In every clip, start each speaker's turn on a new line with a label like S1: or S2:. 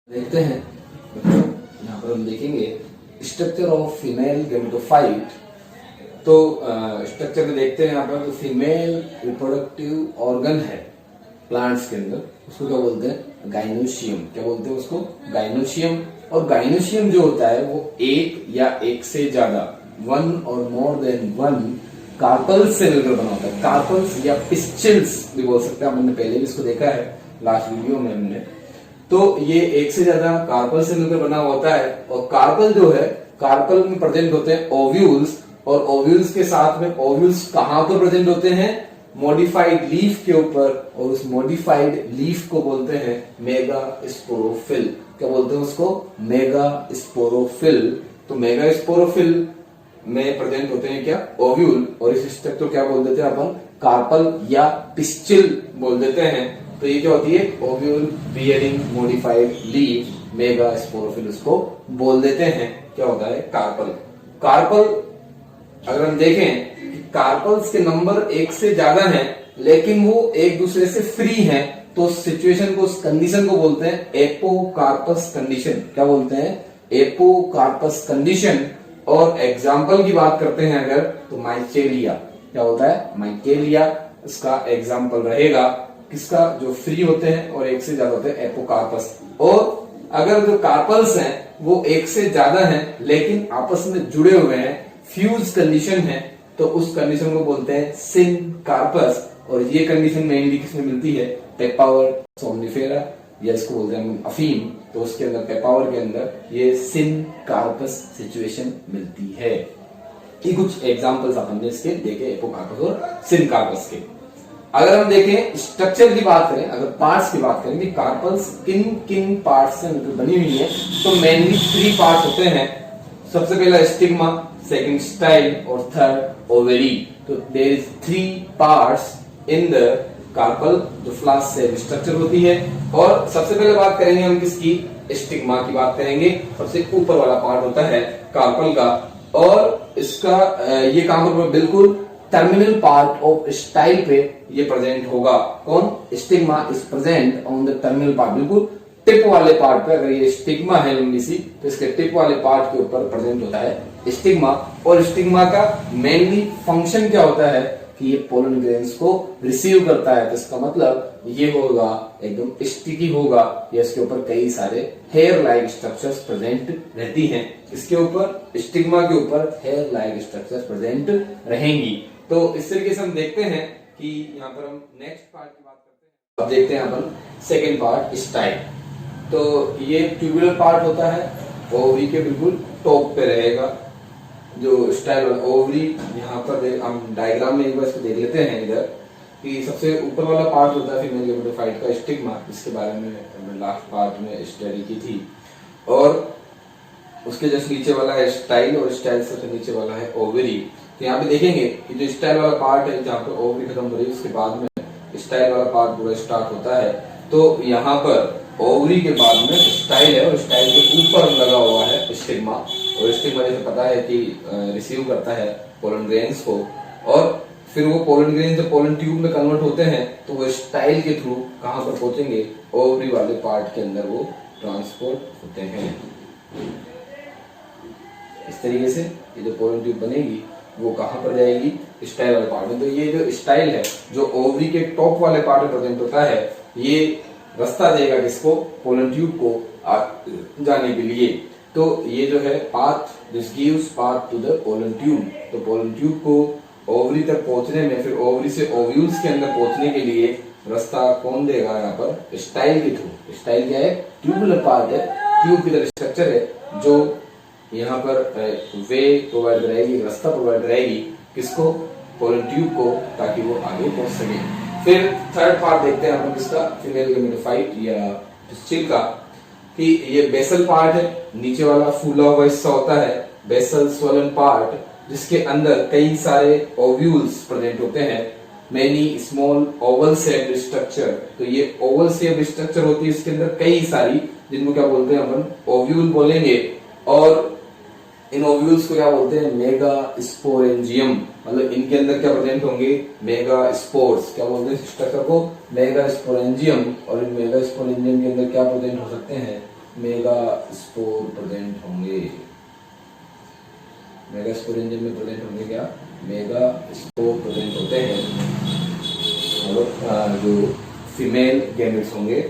S1: देखते हैं बच्चों, यहाँ पर हम देखेंगे स्ट्रक्चर ऑफ फीमेल गेमेटोफाइट। तो स्ट्रक्चर में देखते हैं यहाँ पर जो फीमेल रिप्रोडक्टिव ऑर्गन है प्लांट्स के अंदर, उसको क्या बोलते हैं? गाइनोशियम। क्या बोलते हैं उसको? गाइनोशियम। और गाइनोशियम जो होता है वो एक या एक से ज्यादा, वन और मोर देन वन कार्पल्स से मिलकर बना होता है। कार्पल्स या पिस्टिल्स भी बोल सकते हैं, हमने पहले भी इसको देखा है लास्ट वीडियो में हमने। तो ये एक से ज्यादा कार्पल से मिलकर बना होता है। और कार्पल जो है, कार्पल में प्रेजेंट होते हैं ओव्यूल्स, और ओव्यूल्स के साथ में ओव्यूल्स कहां पर प्रेजेंट होते हैं? मॉडिफाइड लीफ के ऊपर, और उस मॉडिफाइड लीफ को बोलते हैं मेगास्पोरोफिल। क्या बोलते हैं उसको? मेगास्पोरोफिल। तो मेगास्पोरोफिल में प्रेजेंट होते हैं क्या? ओव्यूल। और इस स्ट्रक्चर को क्या बोल देते हैं अपन? कार्पल या पिस्टिल बोल देते हैं। तो ये क्या होती है? Ovule bearing modified leaf, megasporophyll उसको बोल देते हैं। क्या होता है? कार्पल। कार्पल अगर हम देखें कि कार्पल्स के नंबर एक से ज्यादा हैं, लेकिन वो एक दूसरे से फ्री हैं, तो उस सिचुएशन को, उस कंडीशन को बोलते हैं एपोकार्पस कंडीशन। क्या बोलते हैं? Apocarpous condition. और एग्जाम्पल की बात करते हैं अगर, तो माइकेलिया। क्या होता है? माइकेलिया इसका एग्जाम्पल रहेगा। किसका? जो फ्री होते हैं और एक से ज्यादा होते हैं, एपोकार्पस। और अगर जो कार्पल्स हैं वो एक से ज्यादा हैं लेकिन आपस में जुड़े हुए हैं, फ्यूज कंडीशन है, तो उस कंडीशन को बोलते हैं सिनकार्पस। और ये कंडीशन मेनली किसमें मिलती है? पेपावर सोमनिफेरा, या इसको बोलते हैं हम अफीम। तो उसके अंदर, पेपावर के अंदर ये सिनकार्पस सिचुएशन मिलती है। ये कुछ एग्जांपल्स अपन ने इसके देखे, एपोकार्पस और सिनकार्पस के। अगर हम देखें स्ट्रक्चर की बात करें, अगर पार्ट्स की बात करें कि कार्पल्स किन किन पार्ट्स से बनी हुई है, तो मेनली 3 पार्ट्स होते हैं। सबसे पहला स्टिग्मा, सेकंड स्टाइल और थर्ड ओवेरी। तो there is 3 parts in the carpel, जो फ्लास्क सेल स्ट्रक्चर होती है। और सबसे पहले बात करेंगे हम किसकी? स्टिग्मा की बात करेंगे। सबसे ऊपर वाला पार्ट होता है कार्पल का, और इसका ये कहां पर? बिल्कुल टर्मिनल पार्ट ऑफ स्टाइल पे ये प्रेजेंट होगा। कौन? Stigma is present on the terminal part, बिल्कुल टिप वाले पार्ट पे। अगर ये स्टिग्मा है लंबी सी, तो इसके टिप वाले पार्ट के ऊपर प्रेजेंट होता है स्टिग्मा। और स्टिग्मा का मेनली फंक्शन क्या होता है कि ये पोलन ग्रेन्स को रिसीव करता है। तो इसका मतलब ये होगा एकदम स्टिकी होगा, या इसके ऊपर कई सारे हेयर लाइक स्ट्रक्चर्स प्रेजेंट रहती हैं। इसके ऊपर, स्टिग्मा के ऊपर हेयर लाइक स्ट्रक्चर्स प्रेजेंट रहेंगी। तो इस तरीके से हम देखते हैं कि यहाँ पर हम नेक्स्ट पार्ट की बात करते हैं। अब देखते हैं यहाँ पर सेकेंड पार्ट, स्टाइल। तो ये ट्यूबुलर पार्ट होता है, ओवरी के बिल्कुल टॉप पे रहेगा जो स्टाइल वाला ओवरी। यहाँ पर हम डायग्राम में एक बार इसको देख लेते हैं इधर, कि सबसे ऊपर वाला पार्ट होता है फीमेल गेमेटोफाइट का स्टिग्मा, जिसके बारे में हमने लास्ट पार्ट में स्टडी की थी। और उसके जस्ट नीचे वाला है स्टाइल, और स्टाइल सबसे नीचे वाला है ओवरी। तो यहाँ पे देखेंगे कि जो स्टाइल वाला पार्ट है, जहाँ पे ओवरी खत्म हो रही है, उसके बाद में स्टाइल वाला पार्ट पूरा स्टार्ट होता है। तो यहाँ पर ओवरी के बाद में स्टाइल है, और स्टाइल के ऊपर लगा हुआ है स्टिग्मा। और स्टिग्मा जैसे पता है कि रिसीव करता है पोलन ग्रेन्स को, और फिर वो पोलन ग्रेन जब पोलन ट्यूब में कन्वर्ट होते हैं, तो वो स्टाइल के थ्रू कहां पर पहुंचेंगे? ओवरी वाले पार्ट के अंदर वो ट्रांसपोर्ट होते हैं। इस तरीके से ये जो पोलन ट्यूब बनेगी वो कहां पर जाएगी? स्टाइल वाले पार्ट में। तो ये जो स्टाइल है, जो ओवरी के टॉप वाले पार्ट में प्रेजेंट होता है, ये रास्ता देगा किसको? पोलन ट्यूब को जाने के लिए। तो ये जो है path, this gives path to the pollen tube. तो पोलन ट्यूब को ओवरी तक पहुंचने में, फिर ओवरी से ओव्यूल्स के अंदर पहुंचने के लिए रास्ता कौन देगा? यहाँ पर स्टाइल के थ्रू। स्टाइल क्या है? ट्यूबुलर पार्ट है, ट्यूब की तरह स्ट्रक्चर है, जो यहाँ पर वे प्रोवाइड कराएगी, रास्ता प्रोवाइड कराएगी किसको? पोलन ट्यूब को, ताकि वो आगे पहुंच सके। फिर थर्ड पार्ट देखते हैं हम किसका? फीमेल गेमेटोफाइट या पिस्टिल का, कि ये बेसल पार्ट है, नीचे वाला फूला हुआ हिस्सा होता है बेसल स्वोलन पार्ट, जिसके अंदर कई सारे ओव्यूल्स प्रेजेंट होते हैं। Many small Oval shaped structure. तो ये ओवल शेप्ड स्ट्रक्चर होती है इसके अंदर कई सारी, जिनको क्या बोलते हैं अपन? ओव्यूल बोलेंगे। और इन ओव्यूल्स को क्या बोलते हैं? मेगास्पोरेंजियम। मतलब इनके अंदर क्या प्रेजेंट होंगे? मेगास्पोर्स। क्या बोलते हैं स्ट्रक्चर को? मेगास्पोरेंजियम। और इन मेगास्पोरेंजियम के अंदर क्या प्रेजेंट हो सकते हैं? मेगा स्पोर प्रेजेंट होंगे। मेगा स्पोर एंजिन में प्रेजेंट होंगे क्या, मेगा स्पोर प्रेजेंट होते हैं और जो फीमेल गैमेट्स होंगे।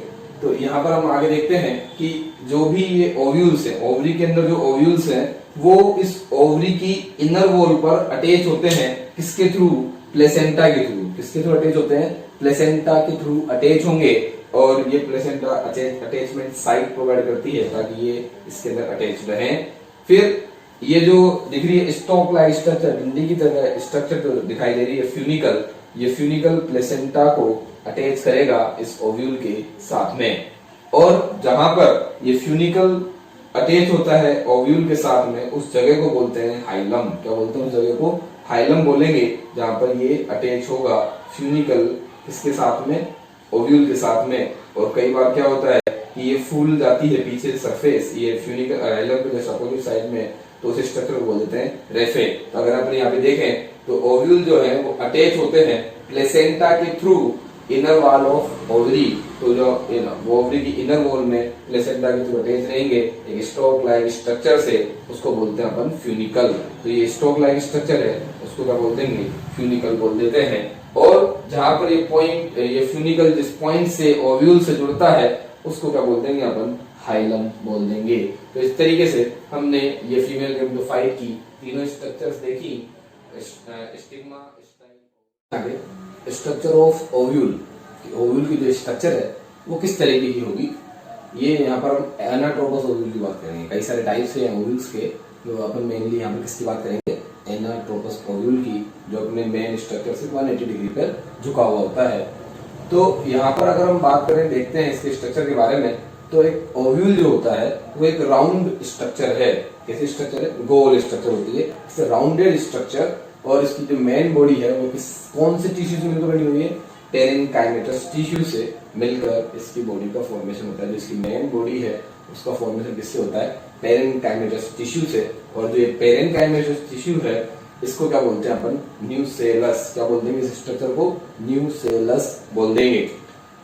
S1: तो यहाँ पर हम आगे देखते हैं कि जो भी ये ओव्यूल्स है, ओवरी के अंदर जो ओव्यूल्स हैं वो इस ओवरी की इनर वॉल पर अटैच होते हैं, किसके थ्रू, प्लेसेंटा के थ्रू। किसके थ्रू अटैच होते हैं, प्लेसेंटा के थ्रू अटैच होंगे और ये प्लेसेंटा अटैचमेंट साइट प्रोवाइड करती है ताकि ये इसके अंदर अटैच रहें। फिर ये जो दिख रही है स्टॉक लाइक स्ट्रक्चर, डंडी की तरह स्ट्रक्चर जो दिखाई दे रही है फ्यूनिकल, ये फ्यूनिकल प्लेसेंटा को अटैच करेगा इस ओव्यूल के साथ में। और जहां पर ये फ्यूनिकल अटैच होता है ओव्यूल के साथ में, उस जगह को बोलते हैं हाइलम। क्या बोलते हैं उस जगह को, हाइलम बोलेंगे, जहां पर ये अटैच होगा फ्यूनिकल इसके साथ में, ओव्यूल के साथ में। और कई बार क्या होता है कि ये फूल जाती है पीछे सरफेस, ये फ्यूनिकल हाइलम के जैसे अपोजिट साइड में, तो उस स्ट्रक्चर को बोल देते हैं रेफे। तो अगर आप यहाँ पे देखें तो ओव्यूल जो है वो अटैच होते हैं प्लेसेंटा के through inner wall of ovary. तो जो ओवरी की इनर वॉल में प्लेसेंटा के थ्रू अटैच रहेंगे एक स्टॉक लाइक स्ट्रक्चर से, उसको बोलते हैं अपन फ्यूनिकल। तो ये स्टॉक लाइक स्ट्रक्चर है, उसको क्या बोल देंगे, फ्यूनिकल बोल देते हैं। और जहां पर ये पॉइंट, ये फ्यूनिकल जिस पॉइंट से ओव्यूल से जुड़ता है उसको क्या बोल देंगे अपन, हाइलम बोल देंगे। तो इस तरीके से हमने ये फीमेल गैमेटोफाइट की तीनों स्ट्रक्चर्स देखी। Stigma style, structure of ovule, ovule की जो स्ट्रक्चर है वो किस तरीके की होगी, ये यहाँ पर हम एनाट्रोपस ओव्यूल की बात करेंगे। कई सारे टाइप्स हैं ओव्यूल्स के, जो अपन मेनली यहाँ पर किसकी बात करेंगे, एनाट्रोपस ओव्यूल की, जो अपने मेन स्ट्रक्चर से 180 डिग्री पर झुका हुआ होता है। तो यहाँ पर अगर हम बात करें, देखते हैं इसके स्ट्रक्चर के बारे में, तो एक ओव्यूल जो होता है वो एक राउंड स्ट्रक्चर है। कैसे स्ट्रक्चर है, गोल स्ट्रक्चर होती है, इट्स राउंडेड स्ट्रक्चर। और इसकी जो मेन बॉडी है वो कौन से टिश्यू से मिलकर बनी हुई है, पेरेन्काइमेटस टिश्यू से मिलकर इसकी बॉडी का फॉर्मेशन होता है। जो इसकी मेन बॉडी है उसका फॉर्मेशन किससे होता है, पेरेन्काइमेटस टिश्यू से। और जो ये पेरेन्काइमेटस टिश्यू है इसको क्या बोलते हैं अपन, न्यूसेलस। क्या बोल देंगे इस स्ट्रक्चर को, न्यूसेलस बोल देंगे।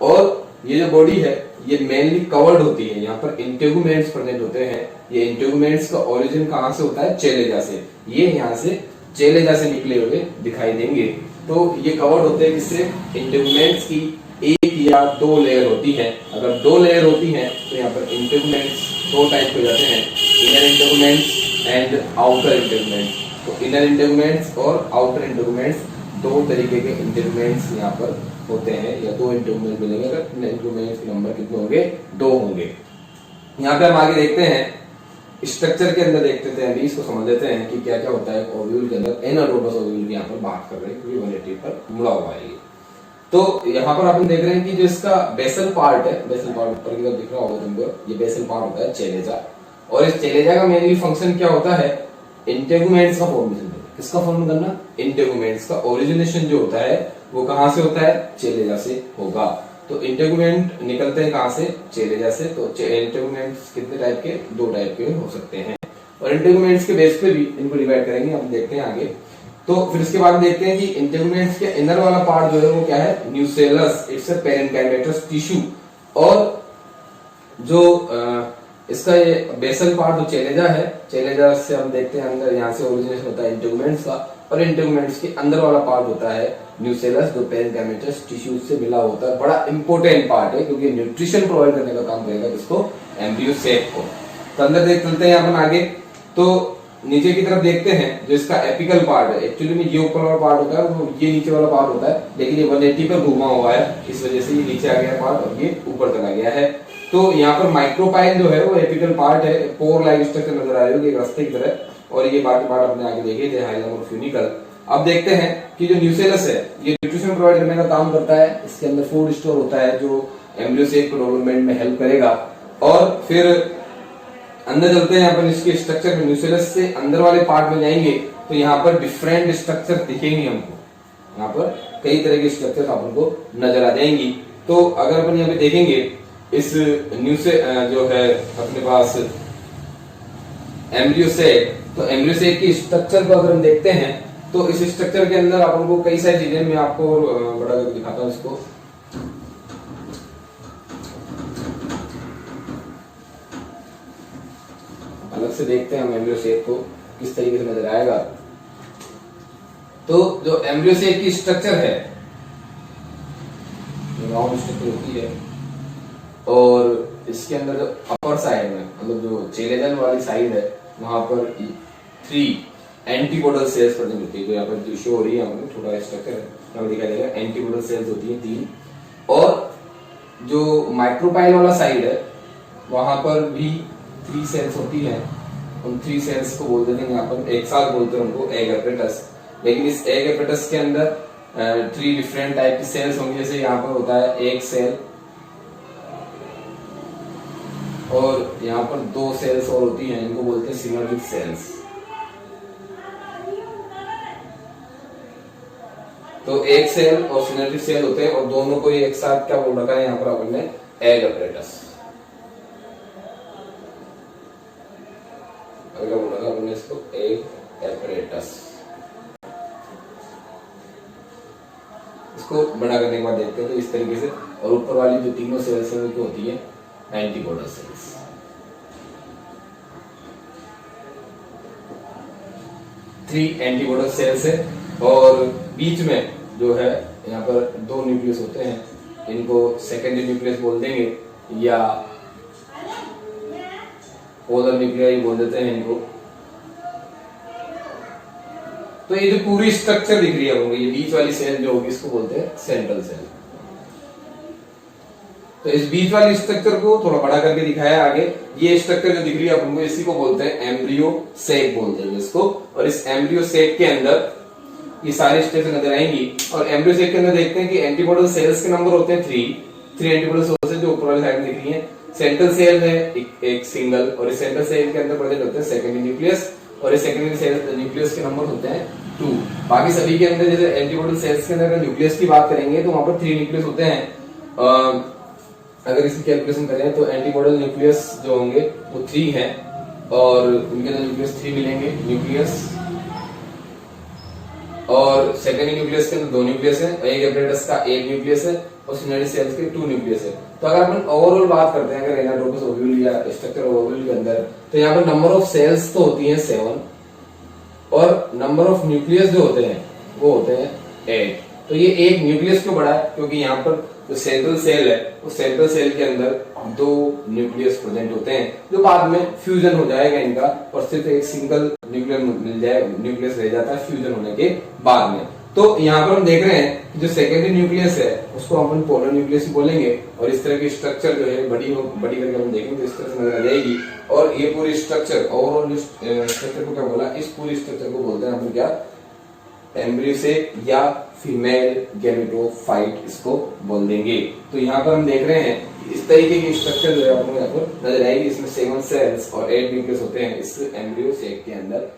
S1: और ये जो बॉडी है ये मेनली कवर्ड होती है, यहाँ पर इंटेगुमेंट्स प्रेजेंट होते हैं। ये इंटेगुमेंट्स का ओरिजिन कहाँ से होता है, चेलेजा से। ये यहाँ से चेलेजा से निकले हुए दिखाई देंगे। तो ये कवर्ड होते हैं किससे, इंटेगुमेंट्स की एक या दो लेयर होती है। अगर दो लेयर होती है तो यहाँ पर इंटेगुमेंट्स दो टाइप हो जाते हैं, inner integuments and outer integuments. तो इनर इंटेगुमेंट्स और आउटर इंटेगुमेंट्स, दो तरीके के इंटेगुमेंट्स यहाँ पर होते हैं, या दो इंटेगुमेंट मिलेंगे। अगर इंटेगुमेंट्स के नंबर कितने होंगे, दो होंगे। यहाँ पे हम आगे देखते हैं स्ट्रक्चर के अंदर, देखते थे अभी इसको समझ लेते हैं कि क्या क्या होता है ओव्यूल के अंदर। एनाट्रोपस ओव्यूल की यहाँ पर बात कर रहे हैं क्योंकि 180 पर मुड़ा हुआ है ये। तो यहाँ पर अपन देख रहे हैं कि जो इसका बेसल पार्ट है, बेसल पार्ट ऊपर की तरफ दिख रहा होगा तुमको, ये बेसल पार्ट होता है चेलेजा। और इस चेलेजा का मेनली फंक्शन क्या होता है, इंटेगुमेंट्स का फॉर्मेशन। किसका फॉर्म करना, इंटेगुमेंट्स का। ओरिजिनेशन जो होता है वो कहां से होता है, चेलेजा से होगा। तो इंटेगुमेंट निकलते हैं कहां से, चेलेजा से। तो इंटेगुमेंट्स कितने टाइप के, दो टाइप के हो सकते हैं। और इंटेगुमेंट्स के बेस पे भी इनको डिवाइड करेंगे, हम देखते हैं आगे। तो फिर इसके बाद देखते हैं कि इंटेगुमेंट्स के इनर वाला पार्ट जो है वो क्या है, न्यूसेलस, इट्स अ पेरेन्काइमेटस टिश्यू। और जो इसका ये बेसल पार्ट जो चेलेजा है, चेलेजा से हम देखते हैं अंदर, यहाँ से ओरिजिनेशन होता है इंटेगुमेंट्स का। और इंटेगुमेंट्स के अंदर वाला पार्ट होता है न्यूसेलस, जो पेरेन्काइमेटस टिश्यू से मिला होता है। बड़ा इंपॉर्टेंट पार्ट है क्योंकि न्यूट्रिशन प्रोवाइड करने का काम करेगा किसको, एम्ब्रियो सेक को। तो अंदर देख चलते हैं अपन आगे। तो नीचे की तरफ देखते हैं जो इसका एपिकल पार्ट है, एक्चुअली में ये ऊपर वाला पार्ट होता है, वो ये नीचे वाला पार्ट होता है, लेकिन ये 180 पर घूमा हुआ है, इस वजह से ये नीचे आ गया पार्ट और ये ऊपर चला गया है। तो यहाँ पर माइक्रोपाइल जो है वो एपिकल पार्ट है, पोर लाइक स्ट्रक्चर नजर आ रही होगी एक रास्ते की तरह। और ये बाकी पार्ट अपने आगे देखे थे, हाइलम और फ्यूनिकल। अब देखते हैं कि जो न्यूसेलस है ये न्यूट्रिशन प्रोवाइड करने का काम करता है, इसके अंदर फूड स्टोर होता है जो एम्ब्रियो सेक को डेवलपमेंट में हेल्प करेगा। और फिर अंदर चलते हैं अपन इसके स्ट्रक्चर में, न्यूसेलस से अंदर वाले पार्ट में जाएंगे तो यहाँ पर डिफरेंट स्ट्रक्चर दिखेंगे हमको, यहाँ पर कई तरह के स्ट्रक्चर अपन को नजर आ जाएंगी। तो अगर अपन यहाँ पे देखेंगे इस न्यूसे जो है अपने पास एम्ब्रियो सेक, तो एम्ब्रियो सेक की स्ट्रक्चर को अगर हम देखते हैं तो इस स्ट्रक्चर के अंदर अपन को कई सारी चीजें, मैं आपको बड़ा करके दिखाता हूँ इसको। से देखते हैं हम एम्ब्रियो सेक को किस तरीके से नजर आएगा। तो जो एम्ब्रियो सेक की स्ट्रक्चर है, राउंड स्ट्रक्चर होती है, और इसके अंदर जो अपर साइड में मतलब जो चेलेजन वाली साइड है वहां पर 3 एंटीपोडल सेल्स प्रेजेंट होती है। जो यहाँ पर शो हो रही है हमें थोड़ा स्ट्रक्चर है, हमें दिखाई देगा एंटीपोडल सेल्स होती है 3। और जो माइक्रोपाइल वाला साइड है वहां पर भी 3 सेल्स होती हैं। उन 3 सेल्स को बोल देते हैं यहाँ पर, एक साथ बोलते हैं उनको एग एपरेटस। लेकिन इस एग एपरेटस के अंदर 3 डिफरेंट टाइप की सेल्स होंगी। जैसे यहाँ पर होता है एक सेल, और यहाँ पर 2 सेल्स और होती हैं, इनको बोलते हैं सिनर्जिक सेल्स। तो एक सेल और सिनर्जिक सेल होते हैं, और दोनों को एक साथ क्या बोल रखा है यहाँ पर आपने, एग एपरेटस। क्या बोल रखा आपने इसको, एग एपरेटस। इसको बड़ा करने के बाद देखते हैं तो इस तरीके से। और ऊपर वाली जो तीनों सेल्स हैं वो होती है antipodal cells. Three antipodal cells है, और बीच में जो है यहाँ पर 2 न्यूक्लियस होते हैं, इनको सेकेंडरी न्यूक्लियस बोल देंगे या पोलर न्यूक्लियाई बोल देते हैं इनको। तो ये जो पूरी स्ट्रक्चर दिख रही है होगी, ये बीच वाली सेल जो होगी इसको बोलते हैं सेंट्रल सेल। तो इस बीच वाली स्ट्रक्चर को थोड़ा बड़ा करके दिखाया आगे। ये स्ट्रक्चर जो दिख रही है अपन को, इसी को बोलते हैं एम्ब्रियो सेक बोलते हैं इसको। और इस एम्ब्रियो सेक के अंदर ये सारी स्टेज नजर आएंगी। और एम्ब्रियो सेक के अंदर देखते हैं कि एंटीपोडल सेल्स के नंबर होते हैं 3 एंटीपोडल सेल्स है जो ऊपर वाली साइड में दिख रही है। सेंट्रल सेल है एक सिंगल, और इस सेंट्रल सेल के अंदर प्रेजेंट होते हैं सेकेंडरी न्यूक्लियस, और इस सेकेंडरी सेल न्यूक्लियस के नंबर होते हैं 2। बाकी सभी के अंदर जैसे एंटीपोडल सेल्स के अंदर न्यूक्लियस की बात करेंगे तो वहां पर 3 न्यूक्लियस होते हैं। अगर इसकी कैलकुलेशन करें तो एंटीपोडल न्यूक्लियस जो होंगे वो 3 हैं, और उनके अंदर न्यूक्लियस 3 मिलेंगे न्यूक्लियस। और सेकेंडरी न्यूक्लियस के अंदर 2 न्यूक्लियस है, एग एपरेटस का 1 न्यूक्लियस है, और सिनर्जी सेल्स के 2 न्यूक्लियस है। तो अगर अपन ओवरऑल बात करते हैं अगर एनाटोमस ओव्यूल या स्ट्रक्चर ओव्यूल के अंदर, तो यहाँ पर नंबर ऑफ सेल्स तो होती है 7, और नंबर ऑफ न्यूक्लियस जो होते हैं वो होते हैं 8। तो ये एक न्यूक्लियस क्यों बड़ा है, क्योंकि यहाँ पर जो सेंट्रल सेल है उस सेंट्रल सेल के अंदर 2 न्यूक्लियस प्रेजेंट होते हैं, जो बाद में फ्यूजन हो जाएगा इनका, और सिर्फ एक सिंगल न्यूक्लियस रह जाता है फ्यूजन होने के बाद में। तो यहाँ पर हम देख रहे हैं कि जो सेकेंडरी न्यूक्लियस है उसको अपन पोलर न्यूक्लियस बोलेंगे, और इस तरह की स्ट्रक्चर जो है बड़ी करके हम देखेंगे तो इस तरह से नजर आ जाएगी। और ये पूरी स्ट्रक्चर ओवरऑल स्ट्रक्चर को क्या बोला, इस पूरी स्ट्रक्चर को बोलते हैं अपन क्या, एम्ब्रियो सेक या फीमेल गैमेटोफाइट इसको बोल देंगे। तो यहाँ पर हम देख रहे हैं इस तरीके की स्ट्रक्चर जो है आपको यहाँ पर नजर आएगी। इसमें 7 सेल्स और 8 न्यूक्लियस होते हैं इस एम्ब्रियो सेक के अंदर।